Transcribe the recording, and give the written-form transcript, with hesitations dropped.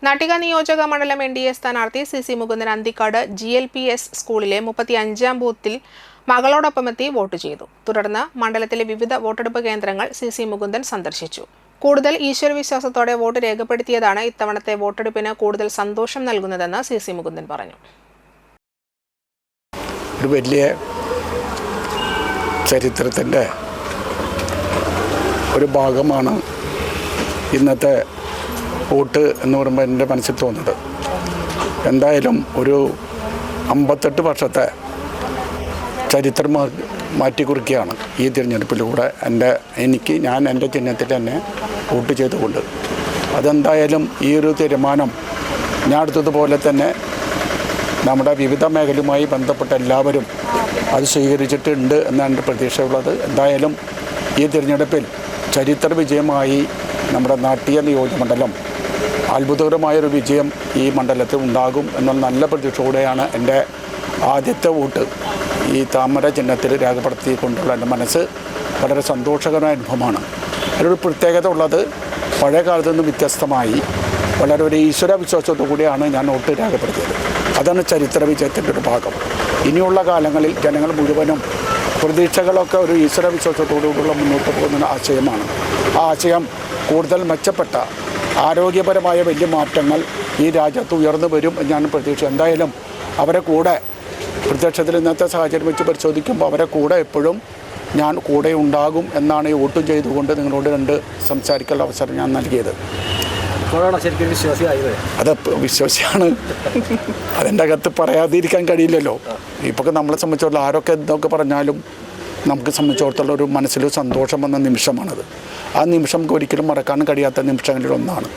നാട്ടിക നിയോജക മണ്ഡലം NDA സ്ഥാനാർത്ഥി CC മുകുന്ദൻ അന്തിക്കാട് GLPS സ്കൂളിലെ 35-ാം ബൂത്തിൽ മകളോടൊപ്പമെത്തി വോട്ട് ചെയ്തു. തുടർന്ന് മണ്ഡലത്തിലെ വിവിധ വോട്ടെടുപ്പ് കേന്ദ്രങ്ങൾ CC മുകുന്ദൻ സന്ദർശിച്ചു. കൂടുതൽ ഈശ്വരവിശ്വാസത്തോടെ വോട്ട് രേഖപ്പെടുത്തിയതാണ് ഇത്തവണത്തെ വോട്ടെടുപ്പിന് കൂടുതൽ സന്തോഷം നൽകുന്നതെന്ന് CC മുകുന്ദൻ പറഞ്ഞു. ഒരു വലിയ ചരിത്രത്തിൻ്റെ ഒരു ഭാഗമാണ് ഇന്നത്തെ വോട്ട് എന്ന് പറയുമ്പോൾ എൻ്റെ മനസ്സിൽ തോന്നുന്നത്. എന്തായാലും ഒരു 58 വർഷത്തെ ചരിത്രം മാറ്റിക്കുറിക്കുകയാണ് ഈ തിരഞ്ഞെടുപ്പിലൂടെ ഞാൻ എൻ്റെ ചിഹ്നത്തിൽ തന്നെ വോട്ട് ചെയ്തുകൊണ്ട്. അതെന്തായാലും ഈ ഒരു തീരുമാനം ഞാൻ എടുത്തതുപോലെ തന്നെ നമ്മുടെ വിവിധ മേഖലയുമായി ബന്ധപ്പെട്ട എല്ലാവരും അത് സ്വീകരിച്ചിട്ടുണ്ട് എന്നാണ് എൻ്റെ പ്രതീക്ഷയുള്ളത്. എന്തായാലും ഈ തിരഞ്ഞെടുപ്പിൽ ചരിത്ര വിജയമായി നമ്മുടെ നാട്ടിക നിയോജകമണ്ഡലം അത്ഭുതകരമായൊരു വിജയം ഈ മണ്ഡലത്തിൽ ഉണ്ടാകും എന്നുള്ള നല്ല പ്രതീക്ഷയോടെയാണ് എൻ്റെ ആദ്യത്തെ വോട്ട് ഈ താമര ചിഹ്നത്തിൽ രേഖപ്പെടുത്തിക്കൊണ്ടുള്ള എൻ്റെ മനസ്സ് വളരെ സന്തോഷകരമായ അനുഭവമാണ്. അതിലൊരു പ്രത്യേകത ഉള്ളത്, പഴയ കാലത്തു നിന്ന് വ്യത്യസ്തമായി വളരെ ഒരു ഈശ്വര വിശ്വാസത്തോടു കൂടിയാണ് ഞാൻ വോട്ട് രേഖപ്പെടുത്തിയത്. അതാണ് ചരിത്ര വിജയത്തിൻ്റെ ഒരു ഭാഗം. ഇനിയുള്ള കാലങ്ങളിൽ ജനങ്ങൾ മുഴുവനും പ്രതീക്ഷകളൊക്കെ ഒരു ഈശ്വര വിശ്വാസത്തോടുകൂടിയുള്ള മുന്നോട്ട് പോകുന്ന ആശയമാണ്. ആ ആശയം കൂടുതൽ മെച്ചപ്പെട്ട ആരോഗ്യപരമായ വലിയ മാറ്റങ്ങൾ ഈ രാജ്യത്ത് ഉയർന്നു വരും എന്നാണ് പ്രതീക്ഷ. എന്തായാലും അവരെ കൂടെ പ്രത്യക്ഷത്തിൽ ഇന്നത്തെ സാഹചര്യം വെച്ച് പരിശോധിക്കുമ്പോൾ അവരെ കൂടെ എപ്പോഴും ഞാൻ കൂടെ ഉണ്ടാകും എന്നാണ് ഈ വോട്ടും ചെയ്തുകൊണ്ട് നിങ്ങളോട് സംസാരിക്കാനുള്ള അവസരം ഞാൻ നൽകിയത്. അത് വിശ്വാസിയാണ്. അതിൻ്റെ അകത്ത് പറയാതിരിക്കാൻ കഴിയില്ലല്ലോ. ഇപ്പോൾ നമ്മളെ സംബന്ധിച്ചിടത്തോളം ആരൊക്കെ എന്തൊക്കെ പറഞ്ഞാലും നമുക്ക് സംബന്ധിച്ചിടത്തോളം ഒരു മനസ്സിൽ സന്തോഷം വന്ന നിമിഷമാണത്. ആ നിമിഷം ഒരിക്കലും മറക്കാൻ കഴിയാത്ത നിമിഷങ്ങളിൽ ഒന്നാണ്.